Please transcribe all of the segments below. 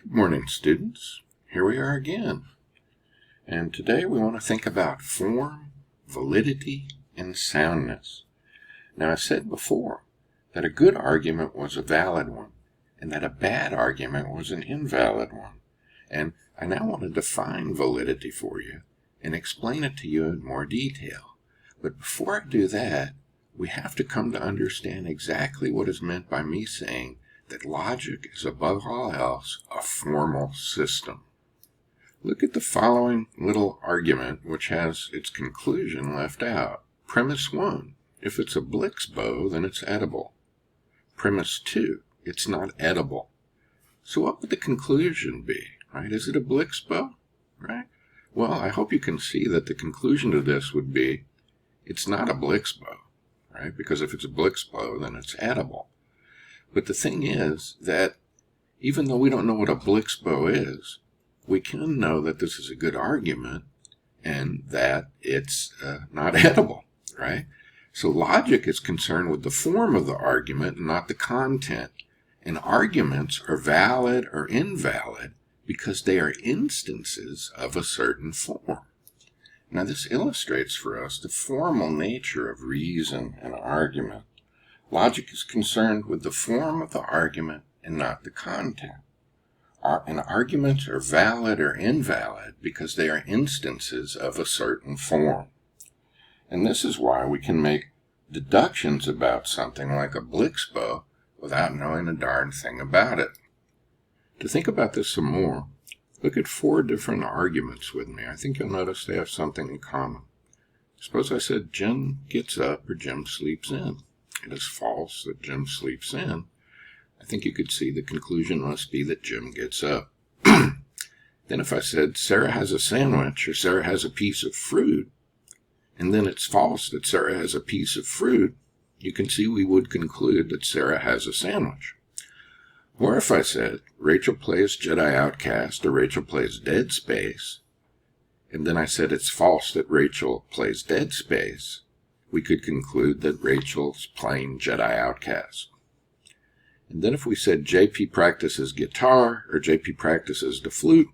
Good morning, students. Here we are again. And today we want to think about form, validity, and soundness. Now, I said before that a good argument was a valid one, and that a bad argument was an invalid one. And I now want to define validity for you and explain it to you in more detail. But before I do that, we have to come to understand exactly what is meant by me saying that logic is above all else a formal system. Look at the following little argument which has its conclusion left out. Premise 1, if it's a Blix bow, then it's edible. Premise 2, it's not edible. So what would the conclusion be, right? Is it a Blix bow, right? Well, I hope you can see that the conclusion to this would be it's not a Blix bow, right? Because if it's a Blix bow, then it's edible. But the thing is that even though we don't know what a Blix bow is, we can know that this is a good argument and that it's not edible, right? So logic is concerned with the form of the argument and not the content. And arguments are valid or invalid because they are instances of a certain form. Now this illustrates for us the formal nature of reason and argument. Logic is concerned with the form of the argument and not the content. And arguments are valid or invalid because they are instances of a certain form. And this is why we can make deductions about something like a Blix bow without knowing a darn thing about it. To think about this some more, look at 4 different arguments with me. I think you'll notice they have something in common. Suppose I said Jim gets up or Jim sleeps in. It is false that Jim sleeps in. I think you could see the conclusion must be that Jim gets up. Then if I said Sarah has a sandwich or Sarah has a piece of fruit, and then it's false that Sarah has a piece of fruit, you can see we would conclude that Sarah has a sandwich. Or if I said Rachel plays Jedi Outcast or Rachel plays Dead Space, and then I said it's false that Rachel plays Dead Space, we could conclude that Rachel's playing Jedi Outcast. And then if we said JP practices guitar or JP practices the flute,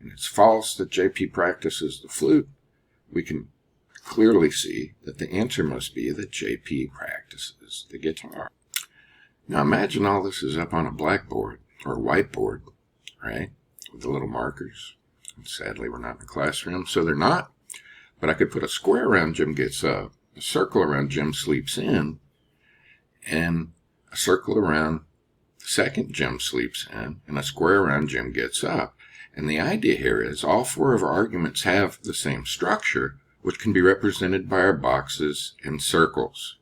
and it's false that JP practices the flute, we can clearly see that the answer must be that JP practices the guitar. Now imagine all this is up on a blackboard or whiteboard, right, with the little markers. And sadly, we're not in the classroom, so they're not. But I could put a square around Jim gets up, a circle around Jim sleeps in, and a circle around the second Jim sleeps in, and a square around Jim gets up. And the idea here is all 4 of our arguments have the same structure, which can be represented by our boxes and circles.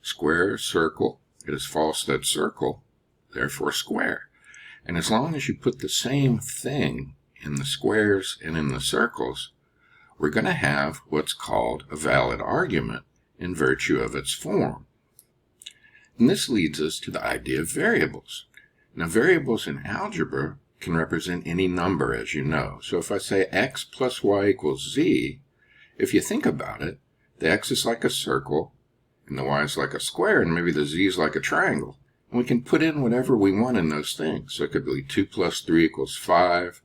Square, circle, it is false that circle, therefore square. And as long as you put the same thing in the squares and in the circles, we're going to have what's called a valid argument in virtue of its form. And this leads us to the idea of variables. Now, variables in algebra can represent any number, as you know. So if I say x plus y equals z, if you think about it, the x is like a circle, and the y is like a square, and maybe the z is like a triangle. And we can put in whatever we want in those things. So it could be 2 plus 3 equals 5,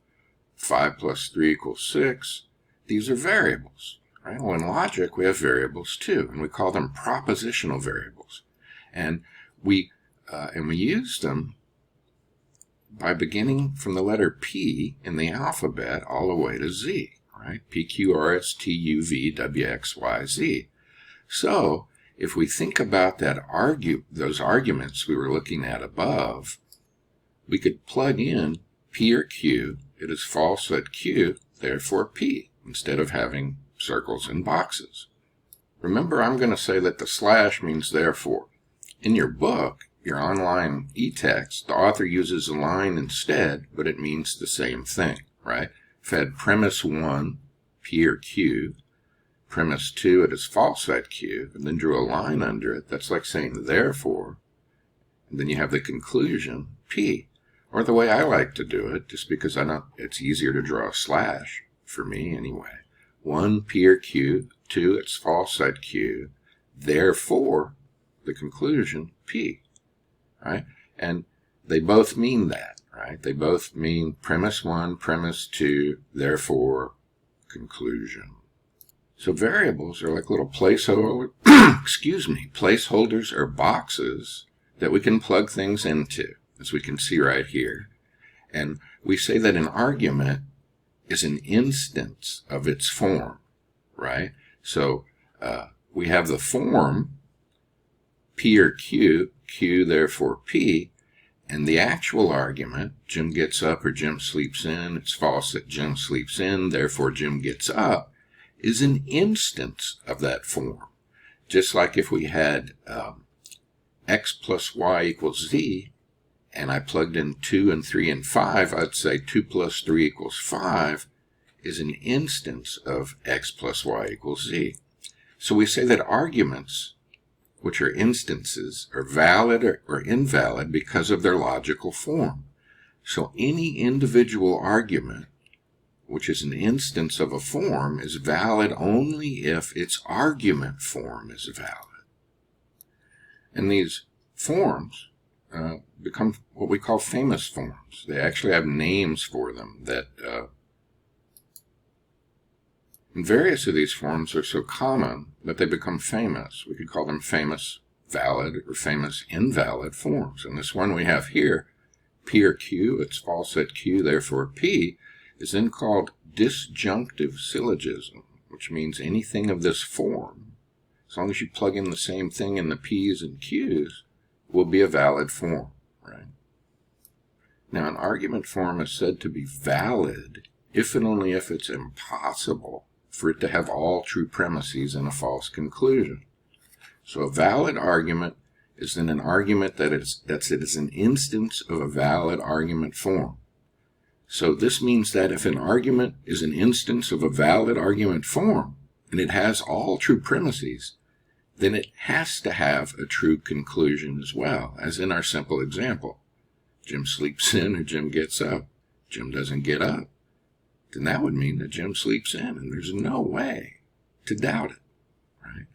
5 plus 3 equals 6. These are variables, right? Well, in logic, we have variables too, and we call them propositional variables. And we use them by beginning from the letter P in the alphabet all the way to Z, right? P, Q, R, S, T, U, V, W, X, Y, Z. So if we think about those arguments we were looking at above, we could plug in P or Q. It is false that Q, therefore P, instead of having circles and boxes. Remember, I'm going to say that the slash means therefore. In your book, your online e-text, the author uses a line instead, but it means the same thing, right? If I had premise 1, P or Q, premise 2, it is false that Q, and then drew a line under it, that's like saying therefore, and then you have the conclusion, P. Or the way I like to do it, just because it's easier to draw a slash, for me anyway. 1, P or Q, 2, it's false at Q, therefore, the conclusion, P, right? And they both mean that, right? They both mean premise 1, premise 2, therefore conclusion. So variables are like little placeholders or boxes that we can plug things into, as we can see right here. And we say that an argument is an instance of its form, right? So we have the form P or Q, Q therefore P, and the actual argument, Jim gets up or Jim sleeps in, it's false that Jim sleeps in, therefore Jim gets up, is an instance of that form. Just like if we had x plus y equals z, and I plugged in 2 and 3 and 5, I'd say 2 plus 3 equals 5 is an instance of x plus y equals z. So we say that arguments, which are instances, are valid or invalid because of their logical form. So any individual argument, which is an instance of a form, is valid only if its argument form is valid. And these forms become what we call famous forms. They actually have names for them that and various of these forms are so common that they become famous. We could call them famous valid or famous invalid forms. And this one we have here, P or Q, it's false that Q, therefore P, is then called disjunctive syllogism, which means anything of this form, as long as you plug in the same thing in the P's and Q's, will be a valid form, right? Now, an argument form is said to be valid if and only if it's impossible for it to have all true premises and a false conclusion. So a valid argument is then an argument that is an instance of a valid argument form. So this means that if an argument is an instance of a valid argument form, and it has all true premises, then it has to have a true conclusion as well, as in our simple example. Jim sleeps in or Jim gets up. Jim doesn't get up. Then that would mean that Jim sleeps in, and there's no way to doubt it, right?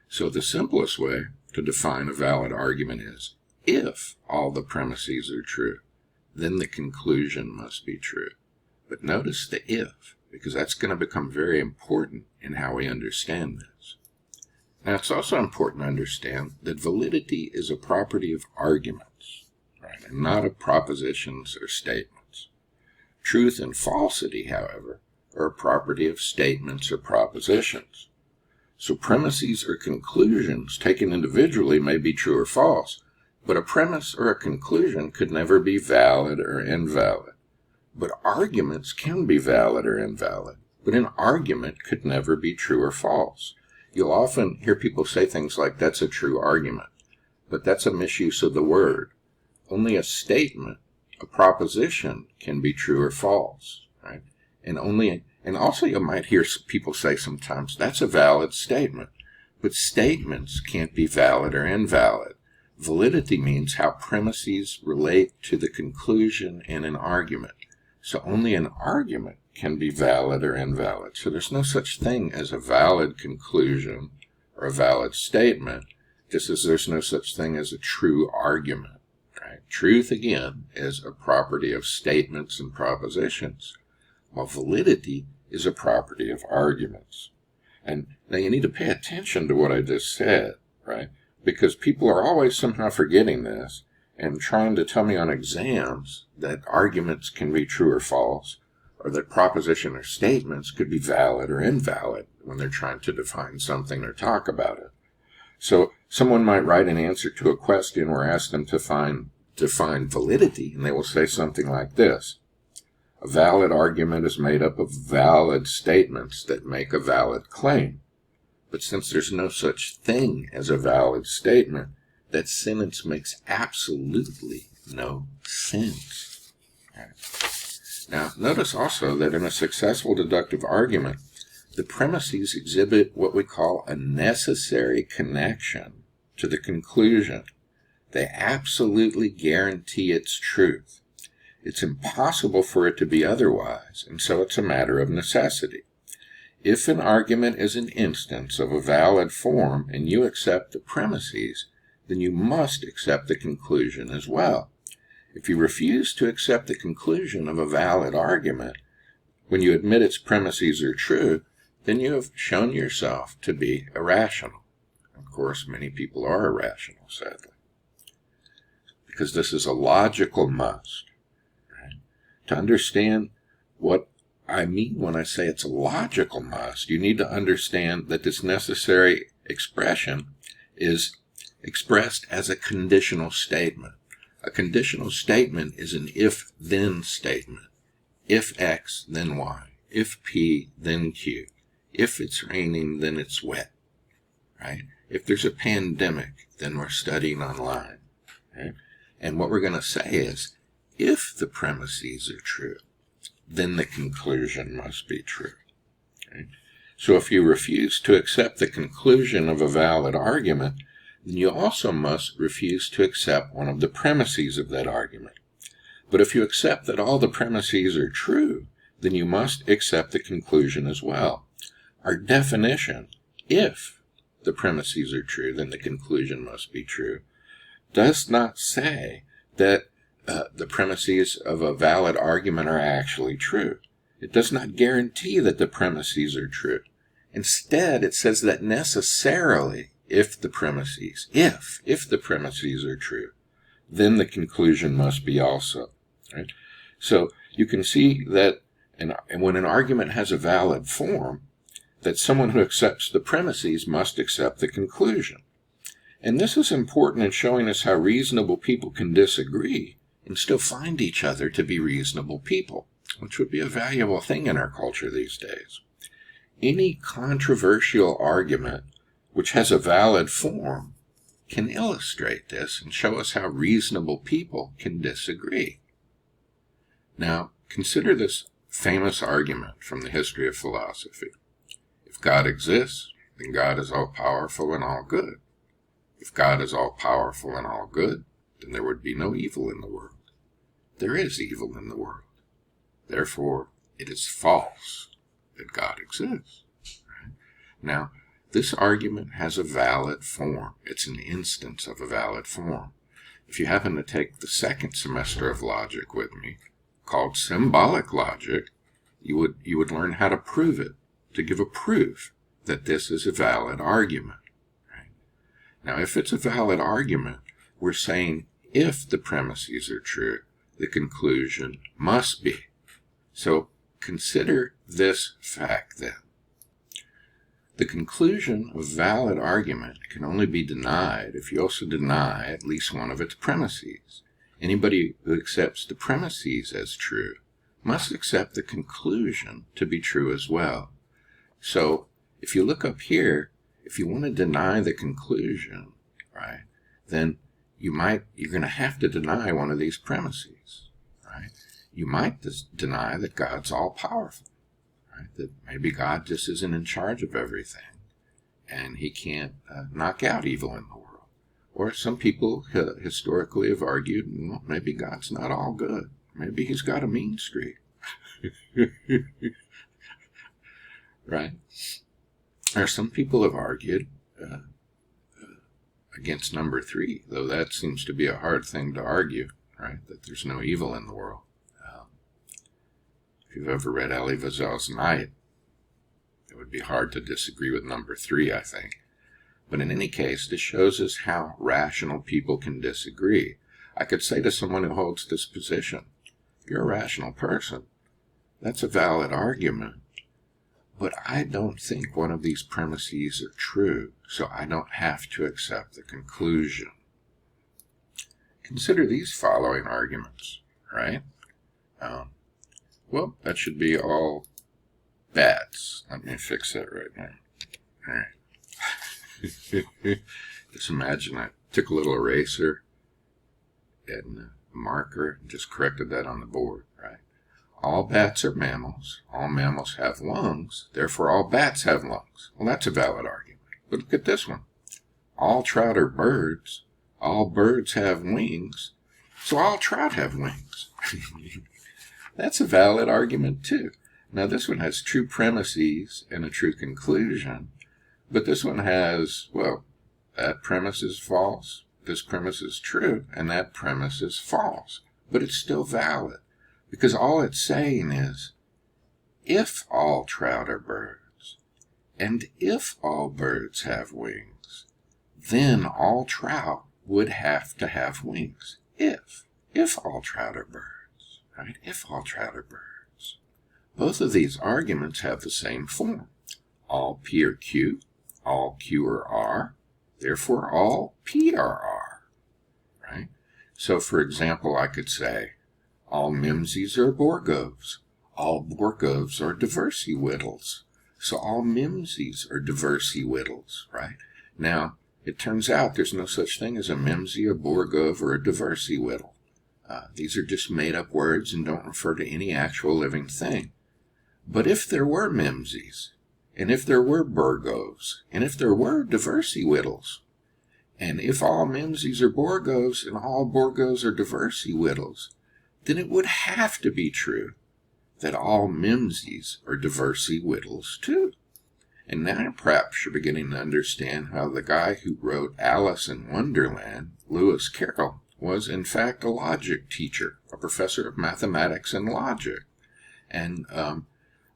So the simplest way to define a valid argument is, if all the premises are true, then the conclusion must be true. But notice the if, because that's going to become very important in how we understand this. Now, it's also important to understand that validity is a property of arguments, right, and not of propositions or statements. Truth and falsity, however, are a property of statements or propositions. So premises or conclusions taken individually may be true or false, but a premise or a conclusion could never be valid or invalid. But arguments can be valid or invalid, but an argument could never be true or false. You'll often hear people say things like, that's a true argument, but that's a misuse of the word. Only a statement, a proposition, can be true or false, right? And also you might hear people say sometimes, that's a valid statement, but statements can't be valid or invalid. Validity means how premises relate to the conclusion in an argument. So only an argument can be valid or invalid. So there's no such thing as a valid conclusion or a valid statement, just as there's no such thing as a true argument. Right? Truth, again, is a property of statements and propositions, while validity is a property of arguments. And now you need to pay attention to what I just said, right? Because people are always somehow forgetting this and trying to tell me on exams that arguments can be true or false, or that proposition or statements could be valid or invalid when they're trying to define something or talk about it. So someone might write an answer to a question or ask them to define validity, and they will say something like this. A valid argument is made up of valid statements that make a valid claim. But since there's no such thing as a valid statement, that sentence makes absolutely no sense. Right. Now, notice also that in a successful deductive argument, the premises exhibit what we call a necessary connection to the conclusion. They absolutely guarantee its truth. It's impossible for it to be otherwise, and so it's a matter of necessity. If an argument is an instance of a valid form and you accept the premises, then you must accept the conclusion as well. If you refuse to accept the conclusion of a valid argument, when you admit its premises are true, then you have shown yourself to be irrational. Of course, many people are irrational, sadly, because this is a logical must. Right? To understand what I mean when I say it's a logical must, you need to understand that this necessary expression is expressed as a conditional statement. A conditional statement is an if-then statement. If X, then Y. If P, then Q. If it's raining, then it's wet. Right? If there's a pandemic, then we're studying online. Right? And what we're going to say is, if the premises are true, then the conclusion must be true. Okay? So if you refuse to accept the conclusion of a valid argument, then you also must refuse to accept one of the premises of that argument. But if you accept that all the premises are true, then you must accept the conclusion as well. Our definition, if the premises are true, then the conclusion must be true, does not say that the premises of a valid argument are actually true. It does not guarantee that the premises are true. Instead, it says that necessarily, if the premises are true, then the conclusion must be also. Right? So you can see that when an argument has a valid form, that someone who accepts the premises must accept the conclusion. And this is important in showing us how reasonable people can disagree and still find each other to be reasonable people, which would be a valuable thing in our culture these days. Any controversial argument which has a valid form can illustrate this and show us how reasonable people can disagree. Now, consider this famous argument from the history of philosophy. If God exists, then God is all-powerful and all-good. If God is all-powerful and all-good, then there would be no evil in the world. There is evil in the world. Therefore, it is false that God exists. Right? Now, this argument has a valid form. It's an instance of a valid form. If you happen to take the second semester of logic with me, called symbolic logic, you would learn how to prove it, to give a proof that this is a valid argument. Right? Now, if it's a valid argument, we're saying if the premises are true, the conclusion must be. So consider this fact then. The conclusion of valid argument can only be denied if you also deny at least one of its premises. Anybody who accepts the premises as true must accept the conclusion to be true as well. So if you look up here, if you want to deny the conclusion, right, then you're going to have to deny one of these premises, right? You might deny that God's all-powerful, right? That maybe God just isn't in charge of everything, and he can't knock out evil in the world. Or some people historically have argued, well, maybe God's not all good. Maybe he's got a mean streak. Right? Or some people have argued against number 3, though that seems to be a hard thing to argue, right? That there's no evil in the world. If you've ever read Elie Wiesel's Night, it would be hard to disagree with number 3, I think. But in any case, this shows us how rational people can disagree. I could say to someone who holds this position, you're a rational person. That's a valid argument. But I don't think one of these premises are true, so I don't have to accept the conclusion. Consider these following arguments, right? Well, that should be all bats. Let me fix that right now. All right. Just imagine I took a little eraser and a marker and just corrected that on the board, right? All bats are mammals. All mammals have lungs. Therefore, all bats have lungs. Well, that's a valid argument. But look at this one. All trout are birds. All birds have wings. So all trout have wings. That's a valid argument, too. Now, this one has true premises and a true conclusion. But this one has, well, that premise is false. This premise is true, and that premise is false. but it's still valid, because all it's saying is, if all trout are birds, and if all birds have wings, then all trout would have to have wings. If all trout are birds, right? If all trout are birds. Both of these arguments have the same form. All P are Q, all Q are R, therefore all P are R, right? So for example, I could say, all Mimsies are Borgovs, all Borgovs are Diversey Whittles. So all Mimsies are Diversey Whittles, right? Now, it turns out there's no such thing as a Mimsy, a Borgov, or a Diversey Whittle. These are just made-up words and don't refer to any actual living thing. But if there were Mimsies, and if there were Borgovs, and if there were Diversey Whittles, and if all Mimsies are Borgovs and all Borgovs are Diversey Whittles, then it would have to be true that all Mimsies are Diversey Whittles too. And now perhaps you're beginning to understand how the guy who wrote Alice in Wonderland, Lewis Carroll, was in fact a logic teacher, a professor of mathematics and logic. And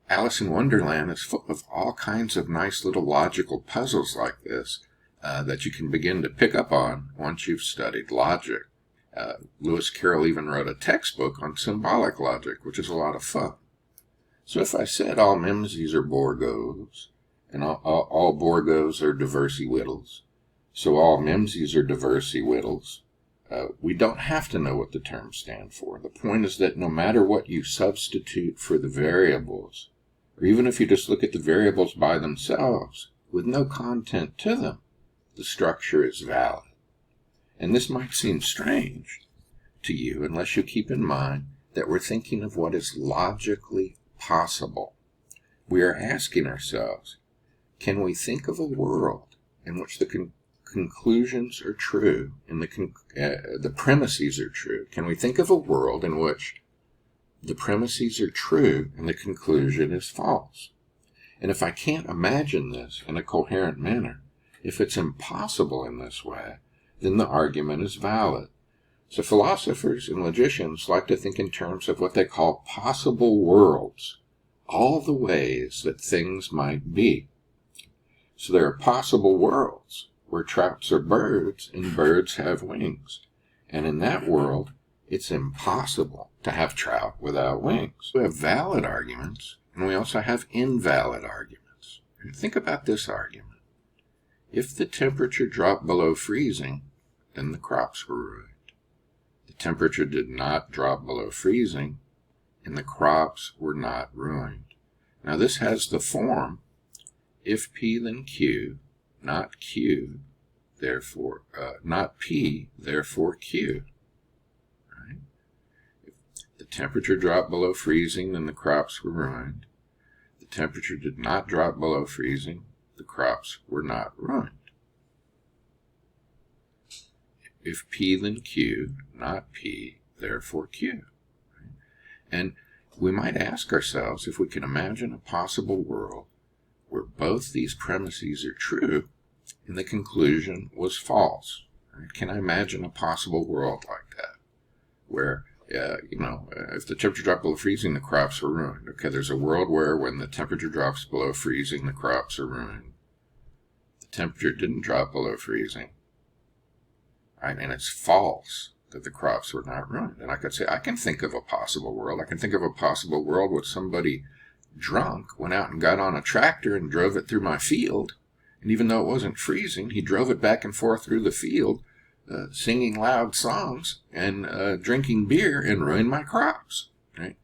Alice in Wonderland is full of all kinds of nice little logical puzzles like this that you can begin to pick up on once you've studied logic. Lewis Carroll even wrote a textbook on symbolic logic, which is a lot of fun. So if I said all Mimsies are Borgovs, and all Borgovs are Diversey Whittles, so all Mimsies are Diversey Whittles, we don't have to know what the terms stand for. The point is that no matter what you substitute for the variables, or even if you just look at the variables by themselves, with no content to them, the structure is valid. And this might seem strange to you unless you keep in mind that we're thinking of what is logically possible. We are asking ourselves, can we think of a world in which the conclusions are true and the premises are true? Can we think of a world in which the premises are true and the conclusion is false? And if I can't imagine this in a coherent manner, if it's impossible in this way, then the argument is valid. So philosophers and logicians like to think in terms of what they call possible worlds, all the ways that things might be. So there are possible worlds where trouts are birds and birds have wings. And in that world, it's impossible to have trout without wings. We have valid arguments, and we also have invalid arguments. And think about this argument. If the temperature dropped below freezing, then the crops were ruined. The temperature did not drop below freezing, and the crops were not ruined. Now this has the form, if P then Q, not Q, therefore, not P, therefore Q. Right? If the temperature dropped below freezing, then the crops were ruined. The temperature did not drop below freezing, the crops were not ruined. If P then Q, not P, therefore Q. Right? And we might ask ourselves if we can imagine a possible world where both these premises are true and the conclusion was false. Right? Can I imagine a possible world like that? Where, if the temperature dropped below freezing, the crops were ruined. Okay, there's a world where when the temperature drops below freezing, the crops are ruined. The temperature didn't drop below freezing. Right? And it's false that the crops were not ruined. And I could say, I can think of a possible world. I can think of a possible world where somebody drunk went out and got on a tractor and drove it through my field. And even though it wasn't freezing, he drove it back and forth through the field, singing loud songs and drinking beer and ruined my crops. Right?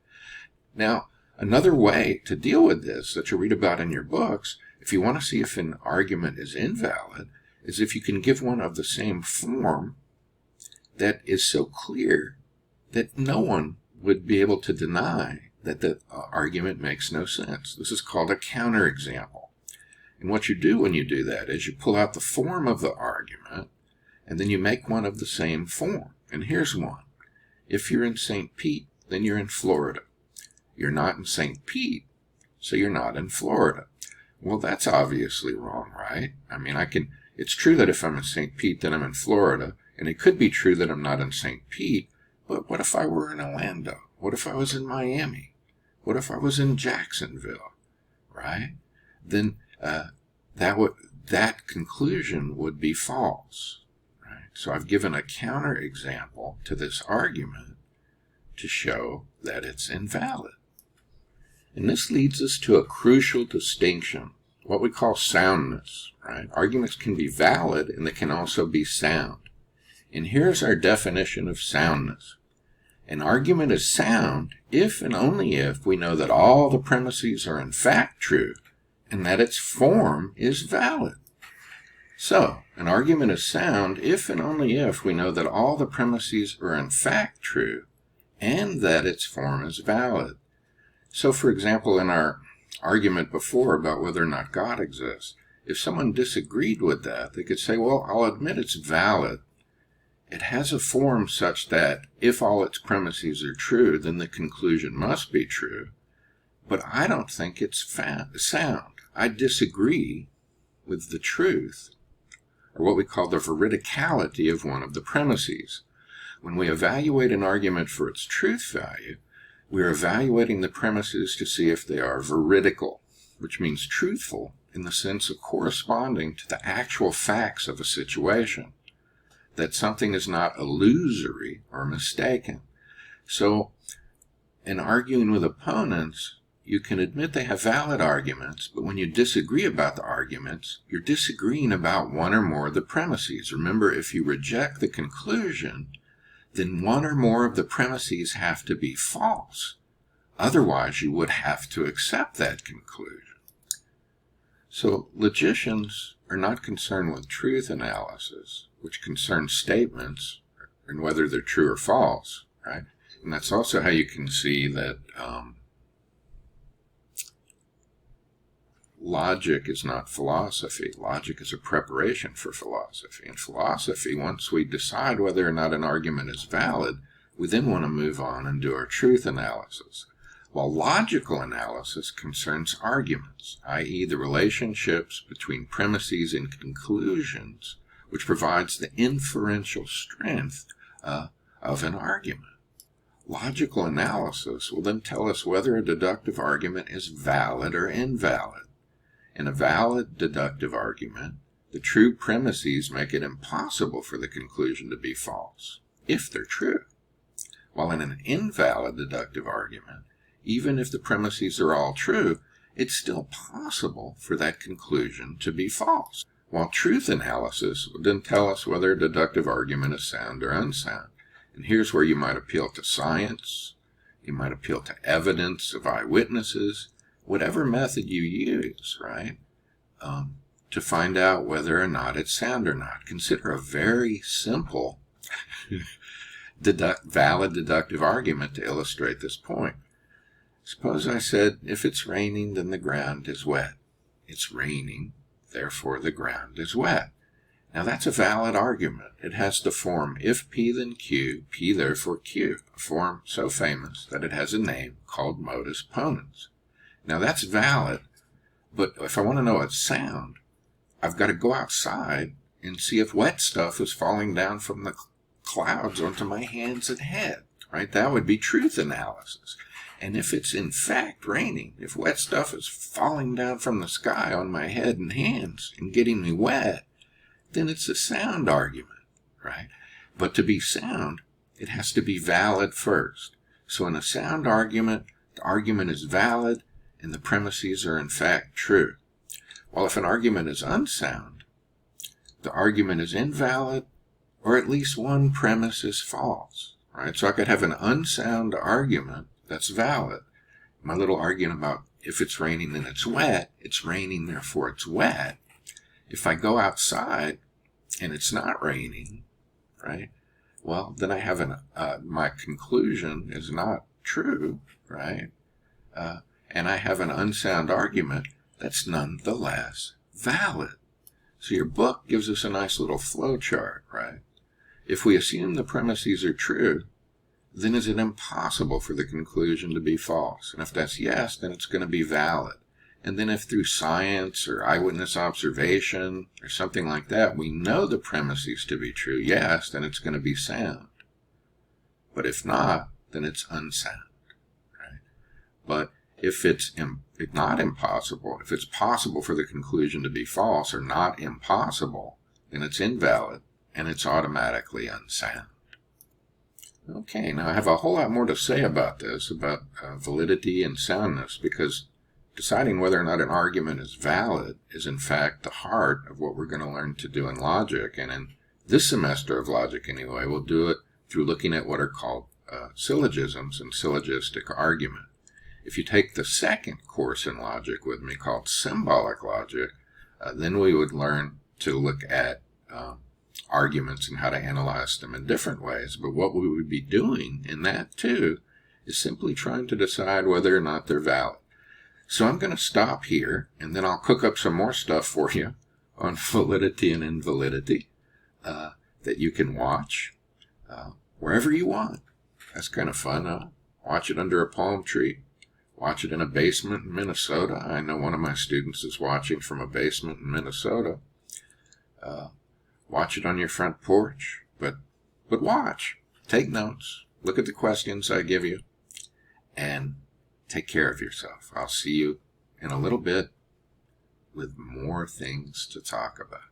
Now, another way to deal with this that you read about in your books, if you want to see if an argument is invalid, is if you can give one of the same form that is so clear that no one would be able to deny that the argument makes no sense. This is called a counterexample. And what you do when you do that is you pull out the form of the argument, and then you make one of the same form. And here's one. If you're in St. Pete, then you're in Florida. You're not in St. Pete, so you're not in Florida. Well, that's obviously wrong, right? I mean, it's true that if I'm in St. Pete, then I'm in Florida, and it could be true that I'm not in St. Pete, But what if I were in Orlando? What if I was in Miami? What if I was in Jacksonville? Right? Then that conclusion would be false. Right? So I've given a counterexample to this argument to show that it's invalid. And this leads us to a crucial distinction, what we call soundness. Right? Arguments can be valid and they can also be sound. And here's our definition of soundness. An argument is sound if and only if we know that all the premises are in fact true and that its form is valid. So, an argument is sound if and only if we know that all the premises are in fact true and that its form is valid. So, for example, in our argument before about whether or not God exists, if someone disagreed with that, they could say, well, I'll admit it's valid. It has a form such that if all its premises are true, then the conclusion must be true. But I don't think it's sound. I disagree with the truth, or what we call the veridicality of one of the premises. When we evaluate an argument for its truth value, we're evaluating the premises to see if they are veridical, which means truthful in the sense of corresponding to the actual facts of a situation, that something is not illusory or mistaken. So, in arguing with opponents, you can admit they have valid arguments, but when you disagree about the arguments, you're disagreeing about one or more of the premises. Remember, if you reject the conclusion, then one or more of the premises have to be false. Otherwise, you would have to accept that conclusion. So, logicians are not concerned with truth analysis, which concerns statements and whether they're true or false, right? And that's also how you can see that logic is not philosophy. Logic is a preparation for philosophy. In philosophy, once we decide whether or not an argument is valid, we then want to move on and do our truth analysis. While logical analysis concerns arguments, i.e. the relationships between premises and conclusions, which provides the inferential strength of an argument. Logical analysis will then tell us whether a deductive argument is valid or invalid. In a valid deductive argument, the true premises make it impossible for the conclusion to be false, if they're true. While in an invalid deductive argument, even if the premises are all true, it's still possible for that conclusion to be false. While truth analysis will then tell us whether a deductive argument is sound or unsound. And here's where you might appeal to science, you might appeal to evidence of eyewitnesses, whatever method you use, right, to find out whether or not it's sound or not. Consider a very simple valid deductive argument to illustrate this point. Suppose I said, if it's raining, then the ground is wet. It's raining, therefore the ground is wet. Now that's a valid argument. It has the form if P then Q, P therefore Q, a form so famous that it has a name called modus ponens. Now that's valid, but if I want to know it's sound, I've got to go outside and see if wet stuff is falling down from the clouds onto my hands and head, right? That would be truth analysis. And if it's in fact raining, if wet stuff is falling down from the sky on my head and hands and getting me wet, then it's a sound argument, right? But to be sound, it has to be valid first. So in a sound argument, the argument is valid and the premises are in fact true. While if an argument is unsound, the argument is invalid or at least one premise is false, right? So I could have an unsound argument that's valid. My little argument about if it's raining then it's raining therefore it's wet. If I go outside and it's not raining, right, well, then I have my conclusion is not true, right, and I have an unsound argument that's nonetheless valid. So your book gives us a nice little flow chart, right? If we assume the premises are true, then is it impossible for the conclusion to be false? And if that's yes, then it's going to be valid. And then if through science or eyewitness observation or something like that, we know the premises to be true, yes, then it's going to be sound. But if not, then it's unsound. Right? But if it's not impossible, if it's possible for the conclusion to be false or not impossible, then it's invalid and it's automatically unsound. Okay, now I have a whole lot more to say about this, about validity and soundness, because deciding whether or not an argument is valid is in fact the heart of what we're going to learn to do in logic. And in this semester of logic anyway, we'll do it through looking at what are called syllogisms and syllogistic argument. If you take the second course in logic with me called symbolic logic, then we would learn to look at arguments and how to analyze them in different ways. But what we would be doing in that too is simply trying to decide whether or not they're valid. So I'm going to stop here, and then I'll cook up some more stuff for you on validity and invalidity that you can watch wherever you want. That's kind of fun, huh? Watch it under a palm tree. Watch it in a basement in Minnesota. I know one of my students is watching from a basement in Minnesota. Watch it on your front porch. But watch. Take notes. Look at the questions I give you. And take care of yourself. I'll see you in a little bit with more things to talk about.